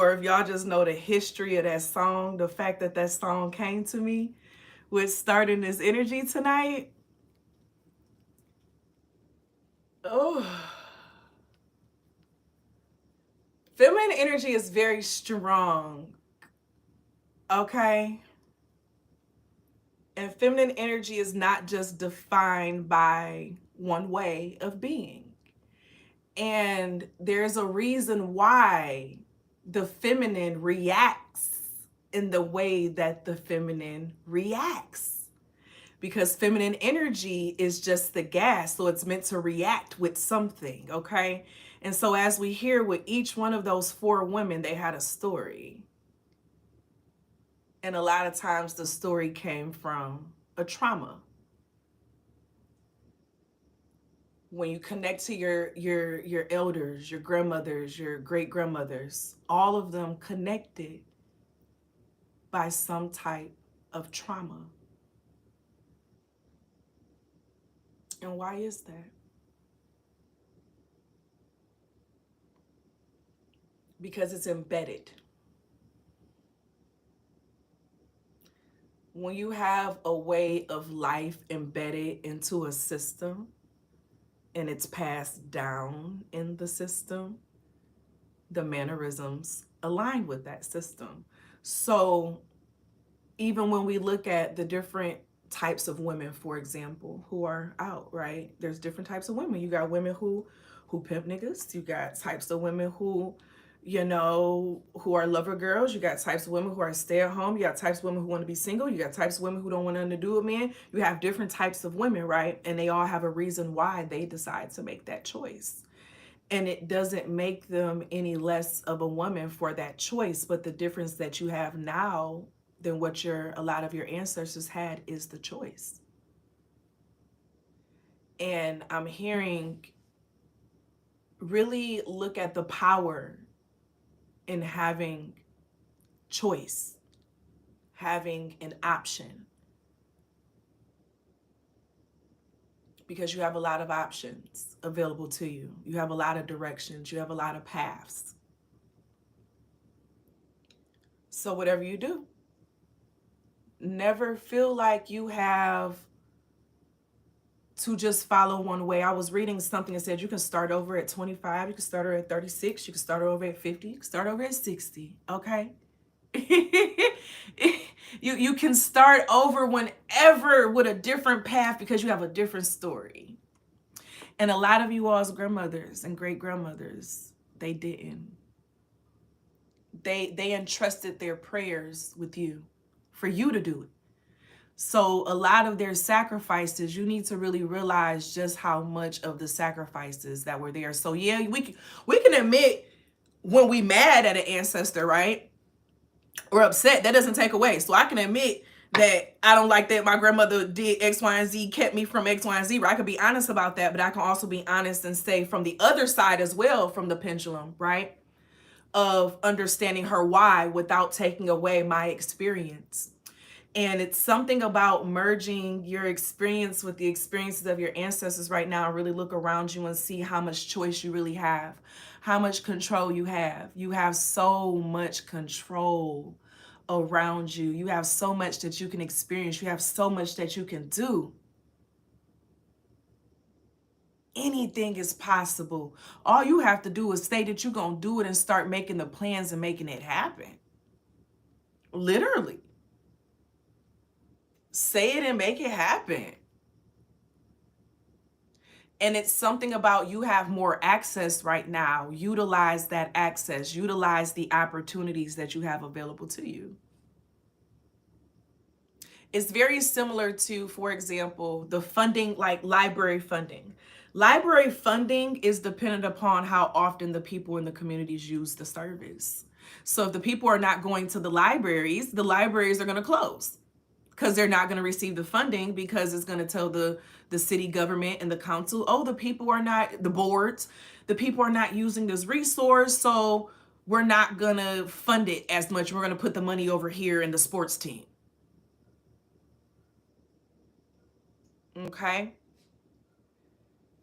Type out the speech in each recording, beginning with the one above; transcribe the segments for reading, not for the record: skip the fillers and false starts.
sure if y'all just know the history of that song, the fact that that song came to me with starting this energy tonight. Oh, feminine energy is very strong, okay? And feminine energy is not just defined by one way of being. And there's a reason why the feminine reacts in the way that the feminine reacts. Because feminine energy is just the gas, so it's meant to react with something, okay? And so as we hear with each one of those four women, they had a story. And a lot of times the story came from a trauma. When you connect to your elders, your grandmothers, your great grandmothers, all of them connected by some type of trauma. And why is that? Because it's embedded. When you have a way of life embedded into a system and it's passed down in the system, the mannerisms align with that system. So even when we look at the different types of women, for example, who are out, right? There's different types of women. You got women who pimp niggas. You got types of women who, you know, who are lover girls. You got types of women who are stay at home. You got types of women who want to be single. You got types of women who don't want nothing to do with men. You have different types of women, right? And they all have a reason why they decide to make that choice. And it doesn't make them any less of a woman for that choice. But the difference that you have now than what a lot of your ancestors had is the choice. And I'm hearing, really look at the power in having choice, having an option. Because you have a lot of options available to you. You have a lot of directions. You have a lot of paths. So whatever you do, never feel like you have to just follow one way. I was reading something that said you can start over at 25, you can start over at 36, you can start over at 50, you can start over at 60, okay? you can start over whenever with a different path because you have a different story. And a lot of you all's grandmothers and great grandmothers, they didn't. They entrusted their prayers with you for you to do it. So a lot of their sacrifices, you need to really realize just how much of the sacrifices that were there. So yeah, we can admit when we mad at an ancestor, right? Or upset. That doesn't take away. So I can admit that I don't like that my grandmother did X, Y, and Z, kept me from X, Y, and Z. Right? I could be honest about that, but I can also be honest and say from the other side as well, from the pendulum, right? Of understanding her why without taking away my experience. And it's something about merging your experience with the experiences of your ancestors right now and really look around you and see how much choice you really have, how much control you have. You have so much control around you. You have so much that you can experience. You have so much that you can do. Anything is possible. All you have to do is say that you're going to do it and start making the plans and making it happen. Literally. Say it and make it happen. And it's something about you have more access right now. Utilize that access. Utilize the opportunities that you have available to you. It's very similar to, for example, the funding, like library funding. Library funding is dependent upon how often the people in the communities use the service. So if the people are not going to the libraries are going to close because they're not going to receive the funding, because it's going to tell the city government and the council, oh, the people are not, the boards, the people are not using this resource, so we're not going to fund it as much. We're going to put the money over here in the sports team. Okay?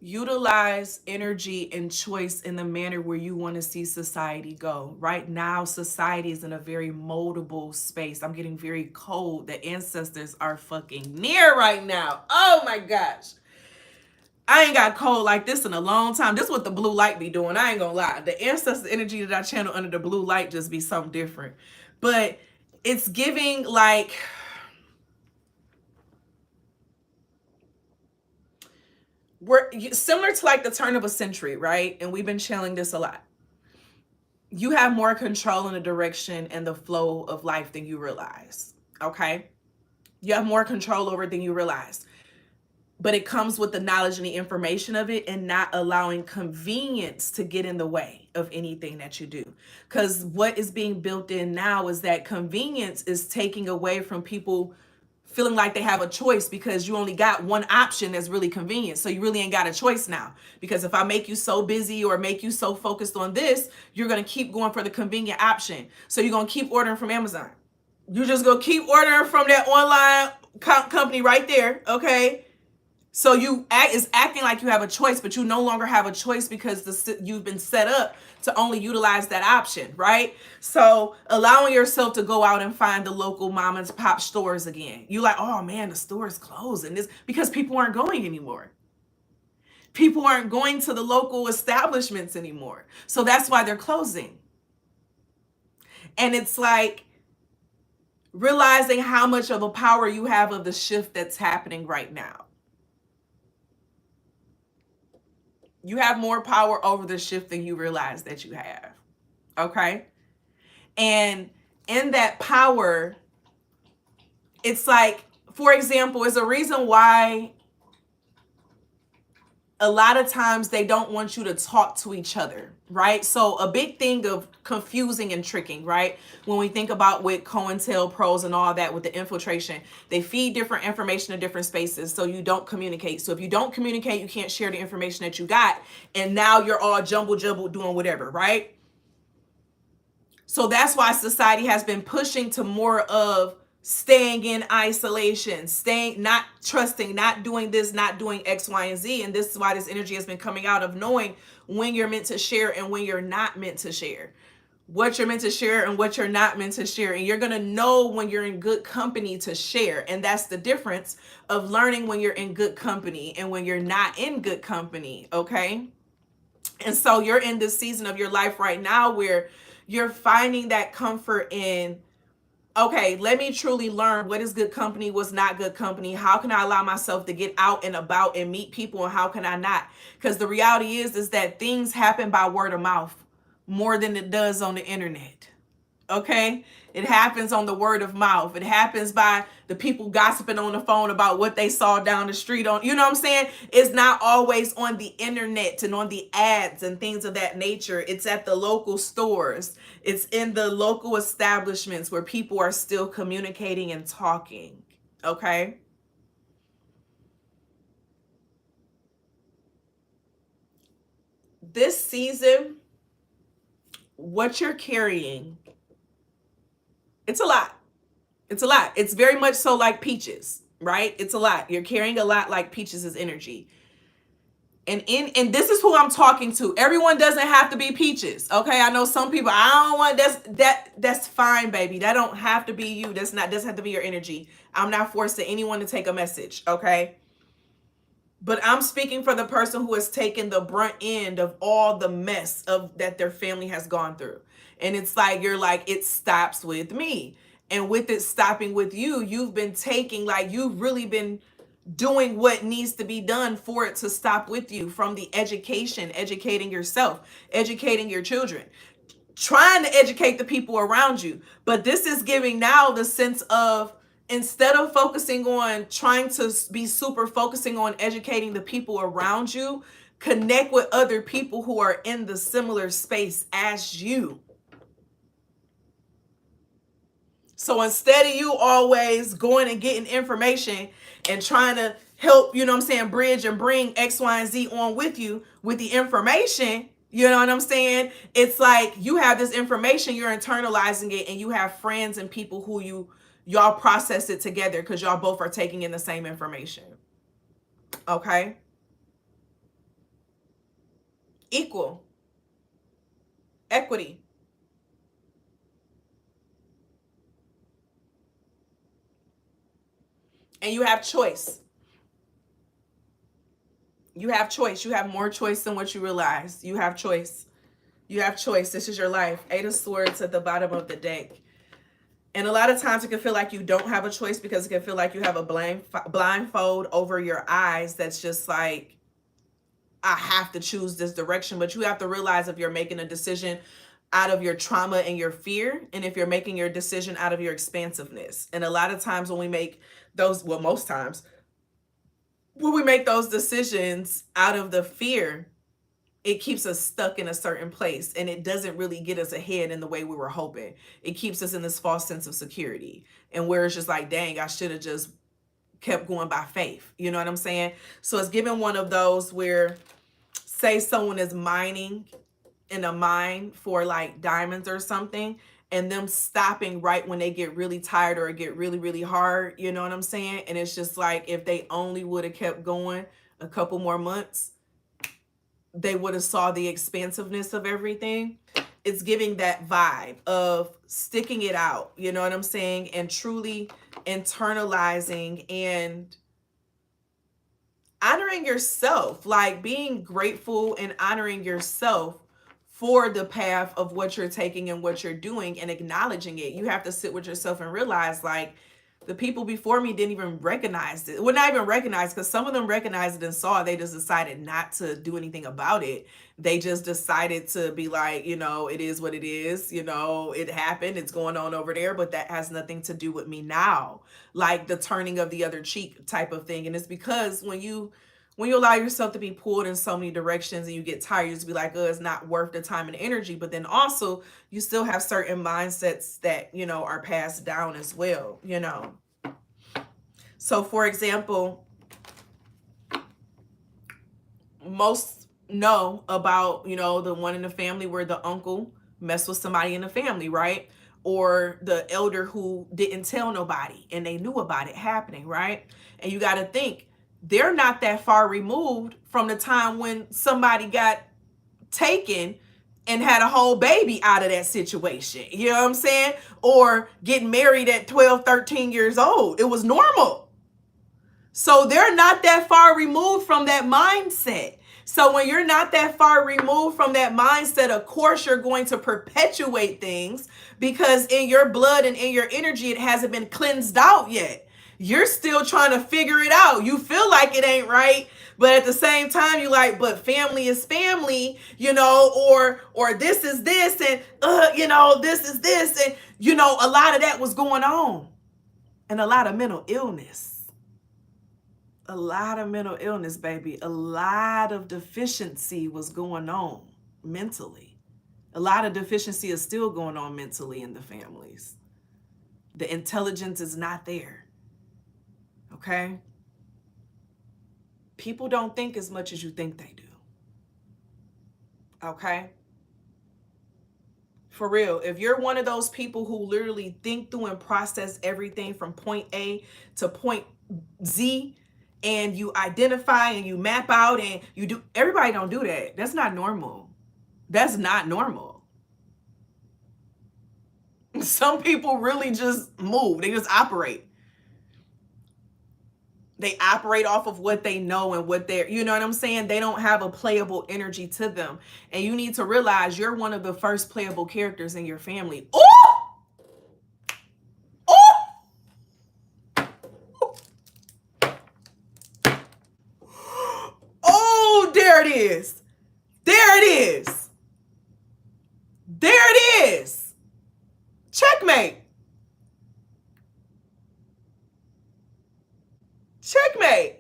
Utilize energy and choice in the manner where you want to see society go. Right now, society is in a very moldable space. I'm getting very cold. The ancestors are fucking near right now. Oh my gosh. I ain't got cold like this in a long time. This is what the blue light be doing. I ain't gonna lie. The ancestor energy that I channel under the blue light just be something different. But it's giving like, we're similar to like the turn of a century, right? And we've been channeling this a lot. You have more control in the direction and the flow of life than you realize, okay? You have more control over it than you realize. But it comes with the knowledge and the information of it, and not allowing convenience to get in the way of anything that you do. Because what is being built in now is that convenience is taking away from people feeling like they have a choice, because you only got one option that's really convenient. So you really ain't got a choice now. Because if I make you so busy or make you so focused on this, you're going to keep going for the convenient option. So you're going to keep ordering from Amazon. You're just going to keep ordering from that online company right there, okay? So it's acting like you have a choice, but you no longer have a choice because you've been set up to only utilize that option, right? So allowing yourself to go out and find the local mom and pop stores again. You like, oh man, the store is closed, and this because people aren't going anymore. People aren't going to the local establishments anymore. So that's why they're closing. And it's like realizing how much of a power you have of the shift that's happening right now. You have more power over the shift than you realize that you have. Okay? And in that power, it's like, for example, it's a reason why a lot of times they don't want you to talk to each other, right? So a big thing of confusing and tricking, right? When we think about with COINTELPROs and all that with the infiltration, they feed different information to different spaces so you don't communicate. So if you don't communicate, you can't share the information that you got. And now you're all jumbled doing whatever, right? So that's why society has been pushing to more of staying in isolation, not trusting, not doing this, not doing X, Y, and Z. And this is why this energy has been coming out of knowing when you're meant to share and when you're not meant to share, what you're meant to share and what you're not meant to share. And you're going to know when you're in good company to share. And that's the difference of learning when you're in good company and when you're not in good company. Okay. And so you're in this season of your life right now where you're finding that comfort in, okay, let me truly learn what is good company, what's not good company. How can I allow myself to get out and about and meet people, and how can I not? Because the reality is that things happen by word of mouth more than it does on the internet. Okay? It happens on the word of mouth. It happens by the people gossiping on the phone about what they saw down the street on, you know what I'm saying? It's not always on the internet and on the ads and things of that nature. It's at the local stores. It's in the local establishments where people are still communicating and talking. Okay? This season, what you're carrying, it's a lot. It's a lot. It's very much so like Peaches, right? It's a lot. You're carrying a lot like Peaches' energy. And this is who I'm talking to. Everyone doesn't have to be Peaches. Okay. I know some people, I don't want that's fine, baby. That don't have to be you. Doesn't have to be your energy. I'm not forcing anyone to take a message. Okay. But I'm speaking for the person who has taken the brunt end of all the mess of that their family has gone through. And it's like, you're like, it stops with me. And with it stopping with you, you've been taking, like, you've really been doing what needs to be done for it to stop with you, from the education, educating yourself, educating your children, trying to educate the people around you. But this is giving now the sense of, instead of focusing on trying to be super focusing on educating the people around you, connect with other people who are in the similar space as you. So instead of you always going and getting information and trying to help, you know what I'm saying, bridge and bring X, Y, and Z on with you with the information, you know what I'm saying? It's like you have this information, you're internalizing it, and you have friends and people who y'all process it together because y'all both are taking in the same information. Okay? Equal. Equity. And you have choice. You have choice. You have more choice than what you realize. You have choice. You have choice. This is your life. Eight of Swords at the bottom of the deck. And a lot of times it can feel like you don't have a choice because it can feel like you have a blindfold over your eyes that's just like, I have to choose this direction. But you have to realize if you're making a decision out of your trauma and your fear, and if you're making your decision out of your expansiveness. And a lot of times when we make those, well, most times, when we make those decisions out of the fear, it keeps us stuck in a certain place, and it doesn't really get us ahead in the way we were hoping. It keeps us in this false sense of security, and where it's just like, dang, I should have just kept going by faith. You know what I'm saying? So it's given one of those where, say someone is mining in a mine for like diamonds or something, and them stopping right when they get really tired or get really, really hard. You know what I'm saying? And it's just like, if they only would have kept going a couple more months, they would have saw the expansiveness of everything. It's giving that vibe of sticking it out, you know what I'm saying? And truly internalizing and honoring yourself, like being grateful and honoring yourself for the path of what you're taking and what you're doing, and acknowledging it. You have to sit with yourself and realize, like, the people before me didn't even recognize it. Well, not even recognize, because some of them recognized it and saw it. They just decided not to do anything about it. They just decided to be like, you know, it is what it is. You know, it happened. It's going on over there, but that has nothing to do with me now. Like the turning of the other cheek type of thing. And it's because when you allow yourself to be pulled in so many directions and you get tired, you just be like, oh, it's not worth the time and energy. But then also you still have certain mindsets that, you know, are passed down as well, you know. So for example, most know about, you know, the one in the family where the uncle messed with somebody in the family, right? Or the elder who didn't tell nobody and they knew about it happening, right? And you got to think, they're not that far removed from the time when somebody got taken and had a whole baby out of that situation. You know what I'm saying? Or getting married at 12, 13 years old. It was normal. So they're not that far removed from that mindset. So when you're not that far removed from that mindset, of course, you're going to perpetuate things because in your blood and in your energy, it hasn't been cleansed out yet. You're still trying to figure it out. You feel like it ain't right, but at the same time, you're like, but family is family, you know, or this is this, and you know, this is this, and you know, a lot of that was going on, and a lot of mental illness, baby, a lot of deficiency was going on mentally. A lot of deficiency is still going on mentally in the families. The intelligence is not there. Okay? People don't think as much as you think they do. Okay? For real, if you're one of those people who literally think through and process everything from point A to point Z, and you identify and you map out and you do, everybody don't do that. That's not normal. That's not normal. Some people really just move. They just operate. They operate off of what they know and what they're, you know what I'm saying? They don't have a playable energy to them. And you need to realize you're one of the first playable characters in your family. Oh! Oh! Oh, there it is. There it is. There it is. Checkmate. Checkmate.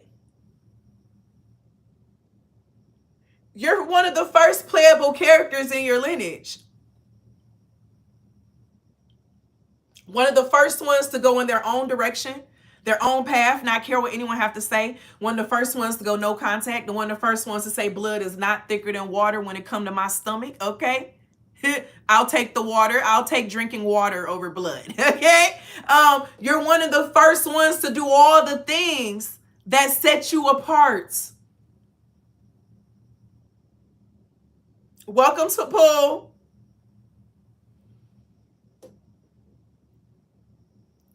You're one of the first playable characters in your lineage. One of the first ones to go in their own direction, their own path, not care what anyone have to say. One of the first ones to go no contact. And one of the first ones to say blood is not thicker than water when it come to my stomach. Okay. I'll take the water. I'll take drinking water over blood. Okay. You're one of the first ones to do all the things that set you apart. Welcome to pool.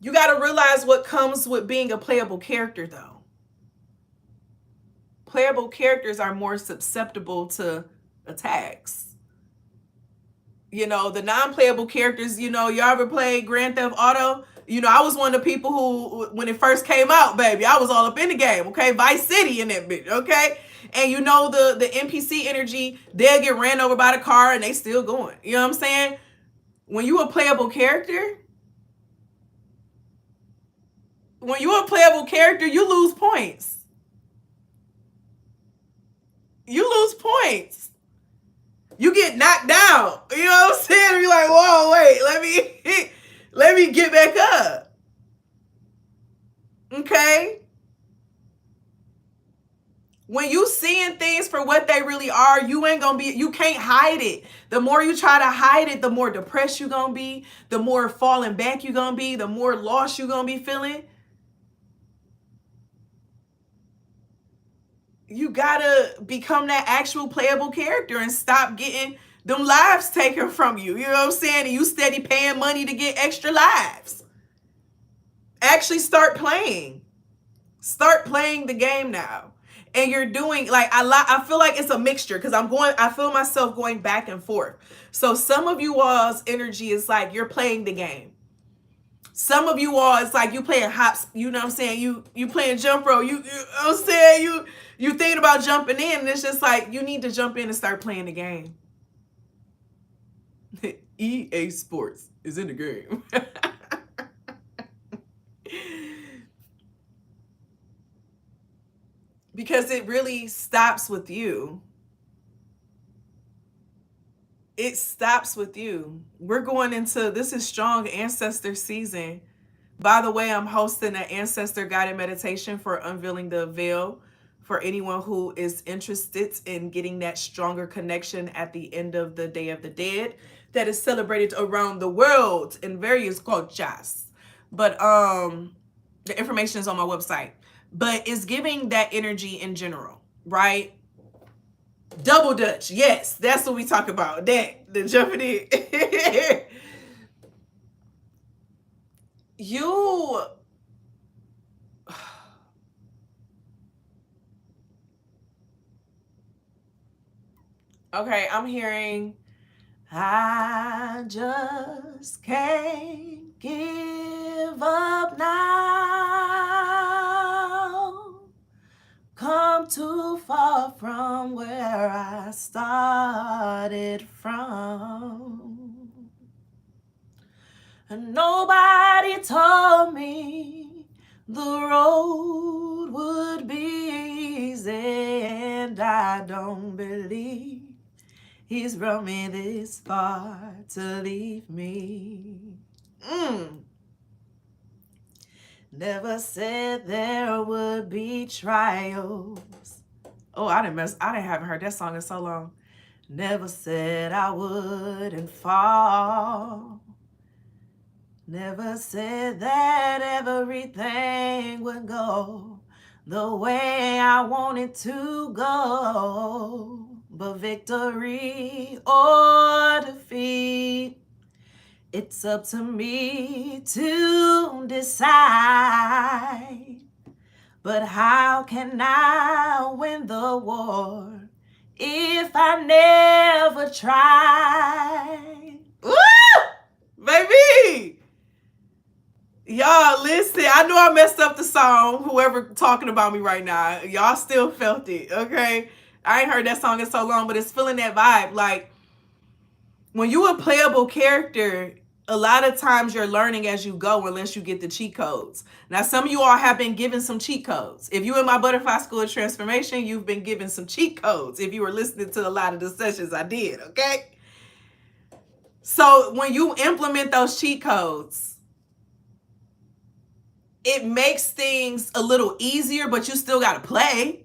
You got to realize what comes with being a playable character, though. Playable characters are more susceptible to attacks. You know, the non-playable characters, you know, y'all ever played Grand Theft Auto? You know, I was one of the people who, when it first came out, baby, I was all up in the game, okay? Vice City in that bitch, okay? And you know, the NPC energy, they'll get ran over by the car and they still going. You know what I'm saying? When you a playable character, you lose points. You lose points. You get knocked down. You know what I'm saying? You're like, whoa, wait, let me get back up. Okay? When you seeing things for what they really are, you can't hide it. The more you try to hide it, the more depressed you're gonna be, the more falling back you're gonna be, the more lost you're gonna be feeling. You gotta become that actual playable character and stop getting them lives taken from you. You know what I'm saying? And you steady paying money to get extra lives. Actually start playing. Start playing the game now. And you're doing, like, I feel like it's a mixture because I feel myself going back and forth. So some of you all's energy is like you're playing the game. Some of you all, it's like you playing hops, you know what I'm saying? You playing jump rope. You know what I'm saying? You thinking about jumping in, and it's just like you need to jump in and start playing the game. EA Sports is in the game. Because it really stops with you. It stops with you. We're going into, this is strong Ancestor season. By the way, I'm hosting an Ancestor guided meditation for unveiling the veil for anyone who is interested in getting that stronger connection at the end of the Day of the Dead that is celebrated around the world in various cultures. But the information is on my website. But it's giving that energy in general, right? Double Dutch, yes, that's what we talk about. That the jumping in. You okay, I'm hearing I just can't give up now. Come too far from where I started from. And nobody told me the road would be easy, and I don't believe he's brought me this far to leave me. Never said there would be trials. Oh, I haven't heard that song in so long. Never said I wouldn't fall. Never said that everything would go the way I wanted to go. But victory or defeat, it's up to me to decide. But how can I win the war if I never try? Woo! Baby! Y'all, listen, I know I messed up the song, whoever talking about me right now. Y'all still felt it, okay? I ain't heard that song in so long, but it's feeling that vibe. Like, when you a playable character, a lot of times you're learning as you go unless you get the cheat codes. Now, some of you all have been given some cheat codes. If you in my Butterfly School of Transformation, you've been given some cheat codes if you were listening to a lot of the sessions I did, okay? So when you implement those cheat codes, it makes things a little easier, but you still got to play.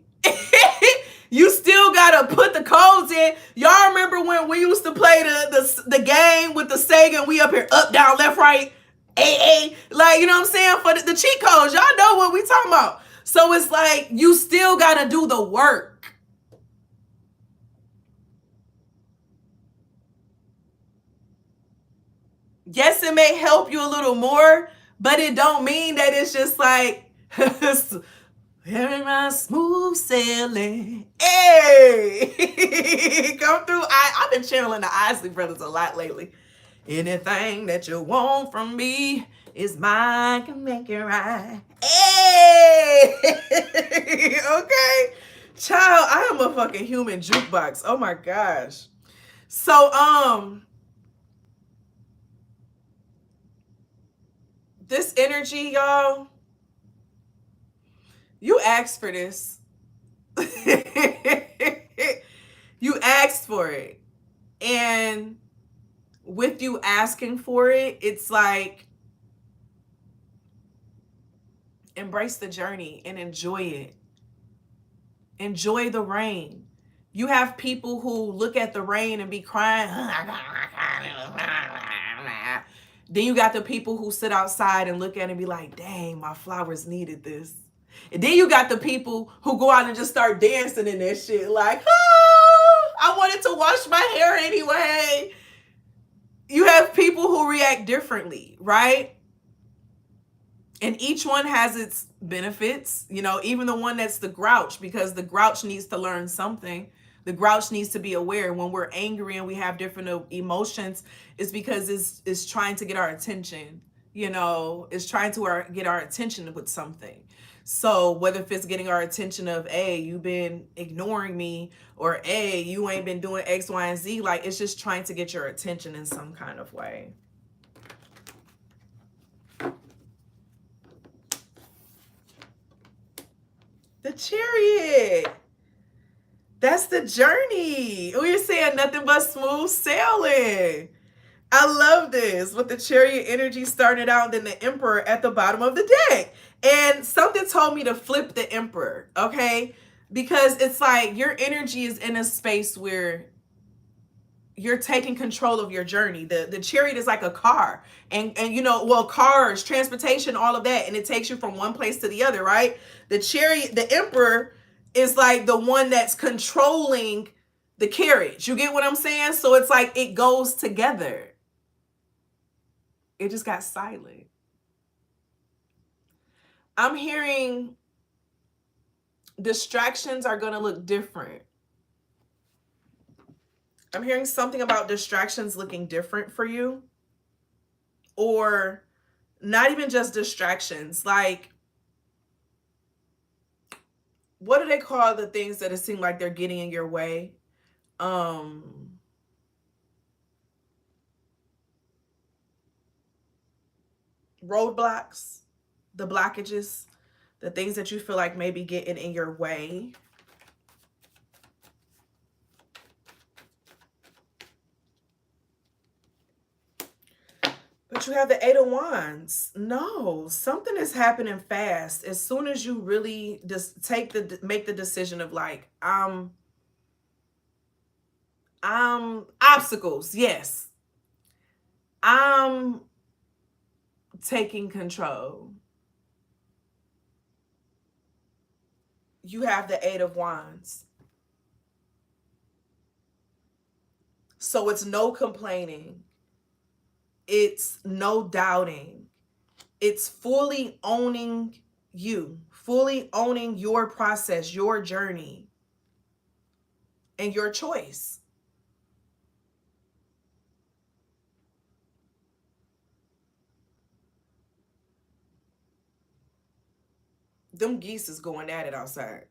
You still got to put the codes in. Y'all remember when we used to play the game with the Sega and we up here, up, down, left, right, AA. Like, you know what I'm saying? For the cheat codes, y'all know what we talking about. So it's like, you still got to do the work. Yes, it may help you a little more, but it don't mean that it's just like, very my smooth sailing. Hey, come through. I've been channeling the Isley Brothers a lot lately. Anything that you want from me is mine, can make it right. Hey, okay, child. I am a fucking human jukebox. Oh my gosh. So this energy, y'all. You asked for this. You asked for it. And with you asking for it, it's like embrace the journey and enjoy it. Enjoy the rain. You have people who look at the rain and be crying. Then you got the people who sit outside and look at it and be like, dang, my flowers needed this. And then you got the people who go out and just start dancing in that shit like, oh, I wanted to wash my hair anyway. You have people who react differently, right? And each one has its benefits, you know, even the one that's the grouch, because the grouch needs to learn something. The grouch needs to be aware when we're angry and we have different emotions, it's because it's trying to get our attention, you know, it's trying to get our attention with something. So whether if it's getting our attention of, hey, you've been ignoring me, or hey, you ain't been doing X, Y, and Z, like it's just trying to get your attention in some kind of way. The Chariot. That's the journey. We're saying nothing but smooth sailing. I love this. With the Chariot energy started out, then the Emperor at the bottom of the deck. And something told me to flip the Emperor, okay? Because it's like your energy is in a space where you're taking control of your journey. The Chariot is like a car, and you know, well, cars, transportation, all of that, and it takes you from one place to the other, right? The Chariot, the Emperor is like the one that's controlling the carriage. You get what I'm saying? So it's like it goes together. It just got silent. I'm hearing distractions are going to look different. I'm hearing something about distractions looking different for you. Or not even just distractions. Like, what do they call the things that it seems like they're getting in your way? Roadblocks, the blockages, the things that you feel like maybe getting in your way. But you have the Eight of Wands. No, something is happening fast. As soon as you really just make the decision of like, obstacles. Yes. I'm taking control. You have the Eight of Wands. So it's no complaining. It's no doubting. It's fully owning you, fully owning your process, your journey, and your choice. Them geese is going at it outside.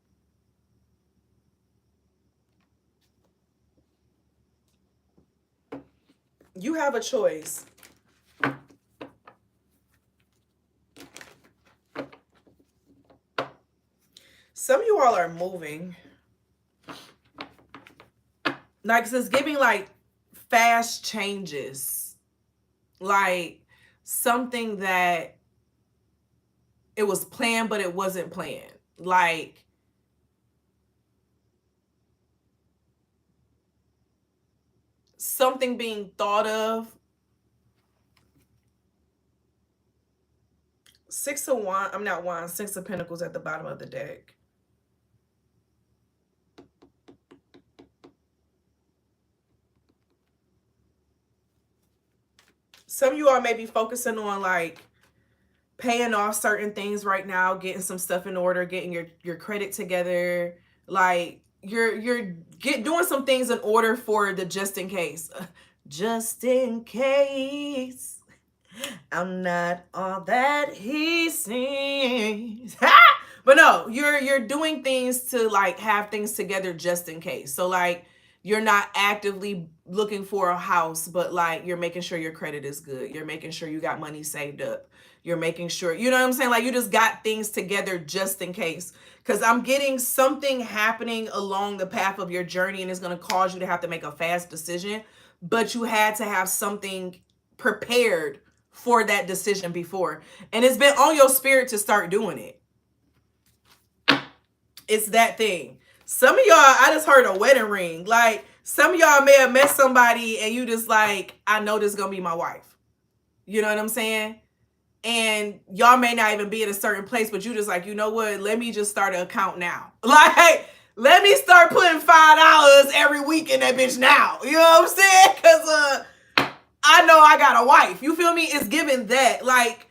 You have a choice. Some of you all are moving. Like, it's giving like fast changes. Like something that it was planned, but it wasn't planned. Like, something being thought of. Six of Wands, I'm not Wands, Six of Pentacles at the bottom of the deck. Some of you all may be focusing on like paying off certain things right now, getting some stuff in order, getting your credit together. Like you're doing some things in order for the just in case. Just in case I'm not all that he seems. But no, you're doing things to like have things together just in case. So like you're not actively looking for a house, but like you're making sure your credit is good. You're making sure you got money saved up. You're making sure, you know what I'm saying? Like you just got things together just in case. Because I'm getting something happening along the path of your journey and it's going to cause you to have to make a fast decision. But you had to have something prepared for that decision before. And it's been on your spirit to start doing it. It's that thing. Some of y'all, I just heard a wedding ring. Like some of y'all may have met somebody and you just like, I know this is going to be my wife. You know what I'm saying? And y'all may not even be in a certain place, but you just like, you know what? Let me just start an account now. Like, let me start putting $5 every week in that bitch now. You know what I'm saying? Because I know I got a wife. You feel me? It's giving that. Like,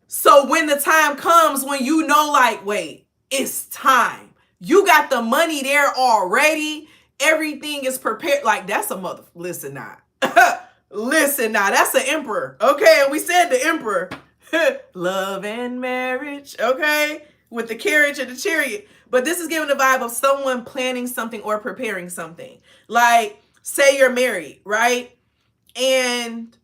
so when the time comes when you know, like, wait, it's time. You got the money there already. Everything is prepared. Like, that's a mother. Listen now. Listen now. That's an emperor. Okay? And we said the emperor. Love and marriage, okay? With the carriage and the chariot. But this is giving the vibe of someone planning something or preparing something. Like, say you're married, right? And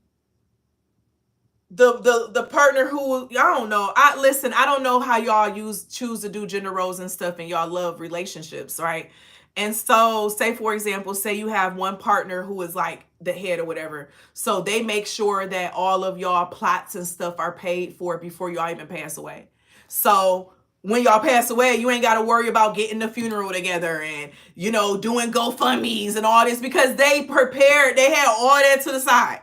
the partner who, I don't know. I don't know how y'all choose to do gender roles and stuff and y'all love relationships, right? And so say, for example, say you have one partner who is like the head or whatever. So they make sure that all of y'all plots and stuff are paid for before y'all even pass away. So when y'all pass away, you ain't got to worry about getting the funeral together and, you know, doing GoFundMes and all this because they prepared. They had all that to the side.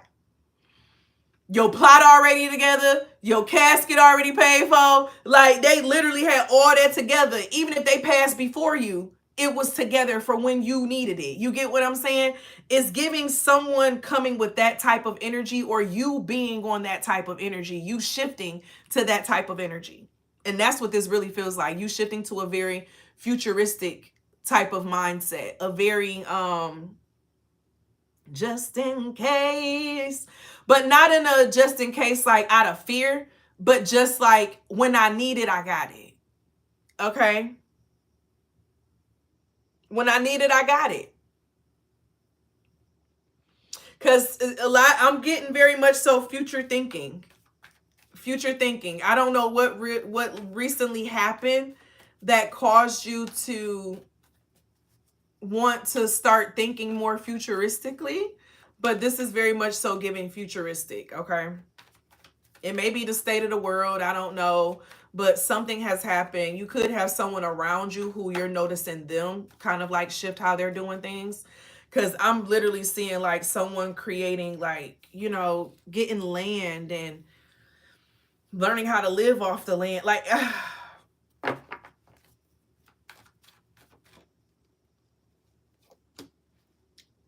Your plot already together, your casket already paid for. Like they literally had all that together. Even if they passed before you, it was together for when you needed it. You get what I'm saying? It's giving someone coming with that type of energy or you being on that type of energy, you shifting to that type of energy. And that's what this really feels like. You shifting to a very futuristic type of mindset, a very just in case, but not in a just in case like out of fear, but just like when I need it, I got it. Okay? When I need it, I got it. Because I'm getting very much so future thinking. Future thinking. I don't know what recently happened that caused you to want to start thinking more futuristically, but this is very much so giving futuristic, okay? It may be the state of the world, I don't know, but something has happened. You could have someone around you who you're noticing them kind of like shift how they're doing things. Because I'm literally seeing like someone creating like, you know, getting land and learning how to live off the land. Like,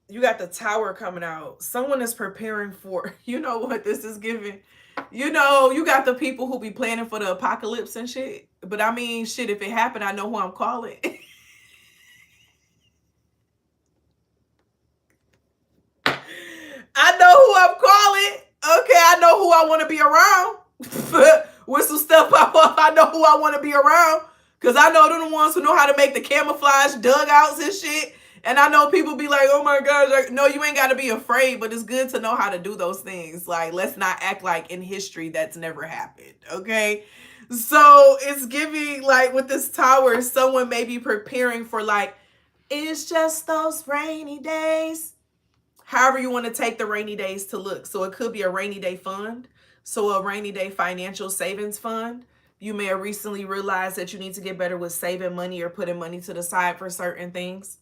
you got the Tower coming out. Someone is preparing for, you know what this is giving? You know, you got the people who be planning for the apocalypse and shit. But I mean, shit, if it happened, I know who I'm calling. I know who I'm calling. Okay, I know who I want to be around. With some stuff pop up, I know who I want to be around. Because I know they're the ones who know how to make the camouflage dugouts and shit. And I know people be like, oh my gosh, like, no, you ain't got to be afraid, but it's good to know how to do those things. Like, let's not act like in history that's never happened, okay? So it's giving, like, with this Tower, someone may be preparing for, like, it's just those rainy days. However you want to take the rainy days to look. So it could be a rainy day fund. So a rainy day financial savings fund. You may have recently realized that you need to get better with saving money or putting money to the side for certain things.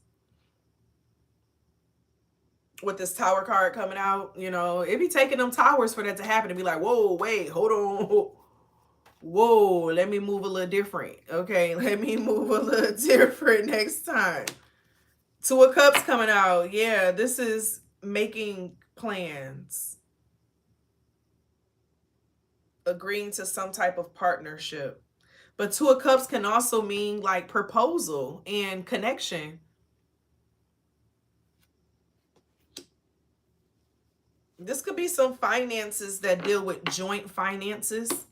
With this Tower card coming out, you know, it be taking them towers for that to happen to be like, whoa, wait, hold on. Whoa, let me move a little different. Okay, let me move a little different next time. Two of Cups coming out. Yeah, this is making plans. agreeing to some type of partnership. But Two of Cups can also mean like proposal and connection. This could be some finances that deal with joint finances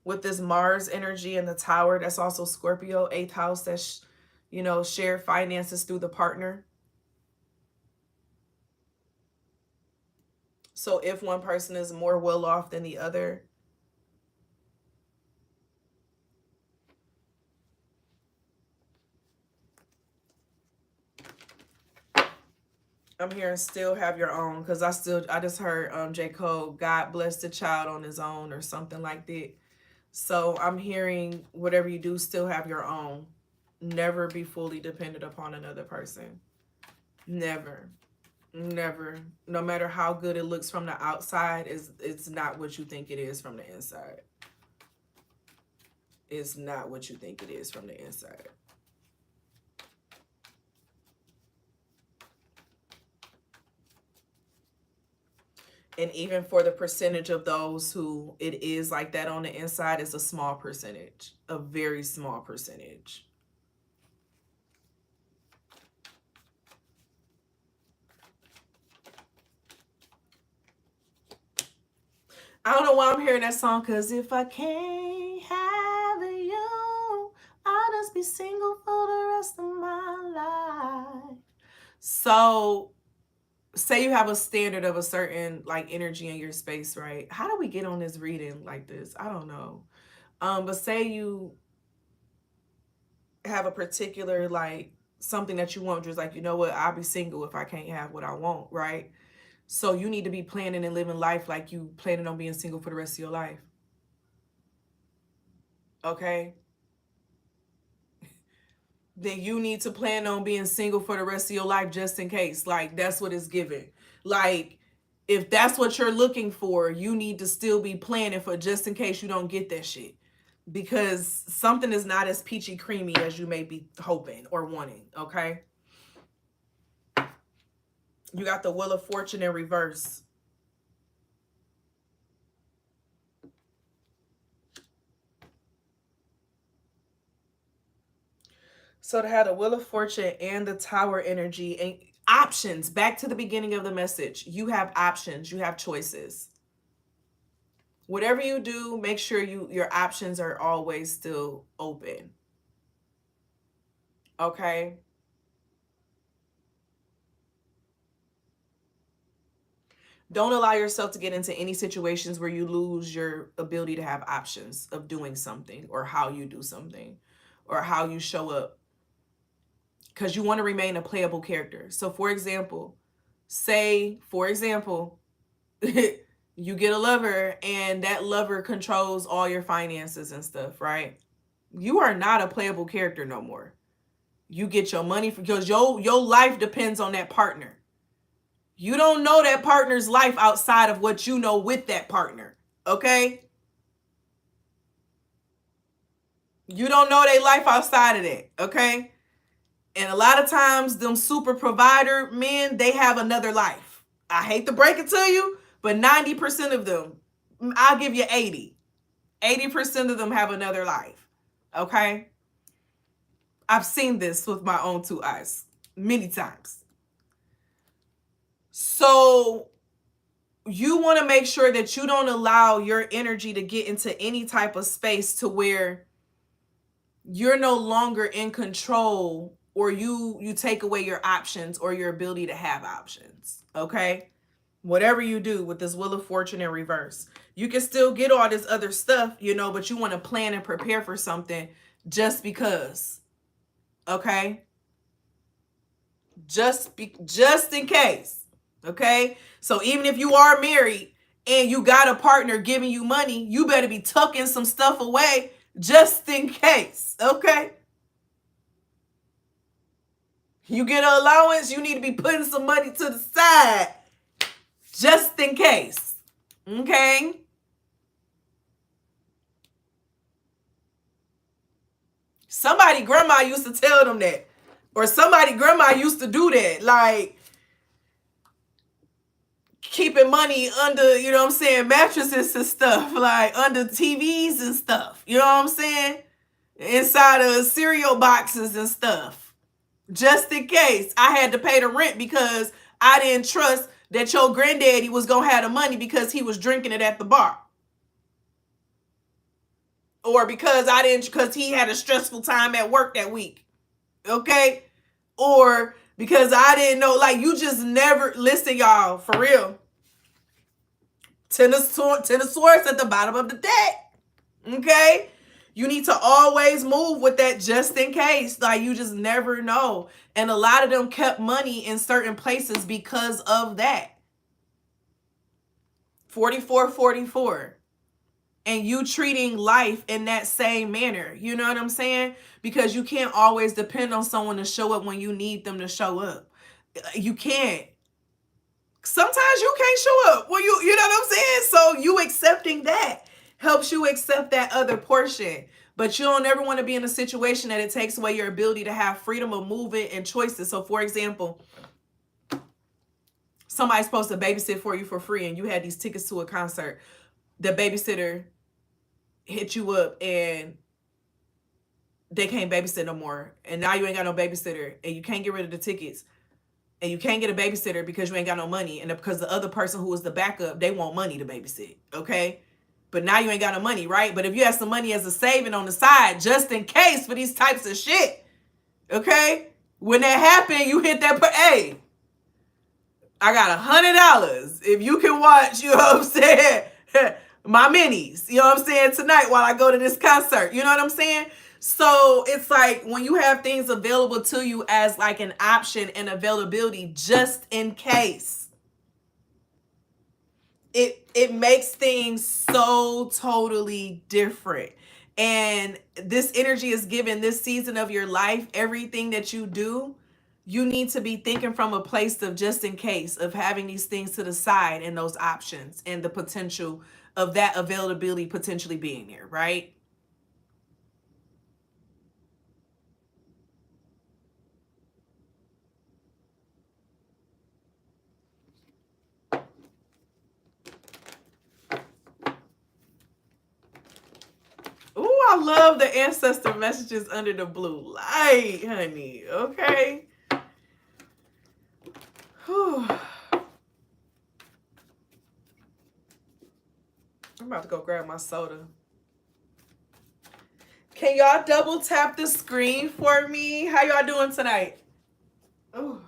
with this Mars energy in the Tower. That's also Scorpio, 8th house. That's, you know, shared finances through the partner. So if one person is more well off than the other, I'm hearing still have your own, because I just heard J. Cole, God bless the child on his own or something like that. So I'm hearing whatever you do, still have your own. Never be fully dependent upon another person. Never. Never. No matter how good it looks from the outside, it's not what you think it is from the inside. It's not what you think it is from the inside. And even for the percentage of those who it is like that on the inside, it's a small percentage, a very small percentage. I don't know why I'm hearing that song, because if I can't have you, I'll just be single for the rest of my life. So say you have a standard of a certain like energy in your space, right? How do we get on this reading like this? I don't know. But say you have a particular like something that you want, just like, you know what, I'll be single if I can't have what I want, right? So you need to be planning and living life like you planning on being single for the rest of your life. Okay? Then you need to plan on being single for the rest of your life just in case. Like, that's what it's given. Like, if that's what you're looking for, you need to still be planning for just in case you don't get that shit. Because something is not as peachy creamy as you may be hoping or wanting, okay? You got the Wheel of Fortune in reverse. So to have the Wheel of Fortune and the Tower energy and options, back to the beginning of the message, you have options, you have choices. Whatever you do, make sure your options are always still open. Okay? Don't allow yourself to get into any situations where you lose your ability to have options of doing something or how you do something or how you show up. Because you want to remain a playable character. So for example, you get a lover and that lover controls all your finances and stuff, right? You are not a playable character no more. You get your money because your life depends on that partner. You don't know that partner's life outside of what you know with that partner, okay? You don't know their life outside of that, okay? And a lot of times, them super provider men, they have another life. I hate to break it to you, but 90% of them, I'll give you 80. 80% of them have another life, okay? I've seen this with my own two eyes many times. So you want to make sure that you don't allow your energy to get into any type of space to where you're no longer in control or you take away your options or your ability to have options, okay? Whatever you do with this Wheel of Fortune in reverse, you can still get all this other stuff, you know, but you want to plan and prepare for something just because, okay? Just in case, okay? So even if you are married and you got a partner giving you money, you better be tucking some stuff away just in case, okay? You get an allowance, you need to be putting some money to the side just in case, okay? Somebody grandma used to tell them that, or somebody grandma used to do that. Like, keeping money under, you know what I'm saying, mattresses and stuff, like under TVs and stuff, you know what I'm saying, inside of cereal boxes and stuff, just in case I had to pay the rent because I didn't trust that your granddaddy was gonna have the money because he was drinking it at the bar, or because he had a stressful time at work that week, okay, or because I didn't know. Like, you just never listen, y'all, for real. Ten of Swords at the bottom of the deck. Okay? You need to always move with that just in case. Like, you just never know. And a lot of them kept money in certain places because of that. 4444. And you treating life in that same manner. You know what I'm saying? Because you can't always depend on someone to show up when you need them to show up. You can't. Sometimes you can't show up when you know what I'm saying? So you accepting that helps you accept that other portion. But you don't ever want to be in a situation that it takes away your ability to have freedom of movement and choices. So for example, somebody's supposed to babysit for you for free and you had these tickets to a concert. The babysitter hit you up and they can't babysit no more. And now you ain't got no babysitter and you can't get rid of the tickets. And you can't get a babysitter because you ain't got no money. And because the other person who was the backup, they want money to babysit. Okay? But now you ain't got no money, right? But if you have some money as a saving on the side, just in case for these types of shit. Okay? When that happened, you hit that, hey, I got $100. If you can watch, you know what I'm saying, my minis, you know what I'm saying, tonight while I go to this concert. You know what I'm saying? So it's like when you have things available to you as like an option and availability just in case, it makes things so totally different. And this energy is given this season of your life. Everything that you do, you need to be thinking from a place of just in case, of having these things to the side and those options and the potential of that availability potentially being there, right? Ooh, I love the ancestor messages under the blue light, honey. Okay. Whew. I'm about to go grab my soda. Can y'all double tap the screen for me? How y'all doing tonight? Ooh.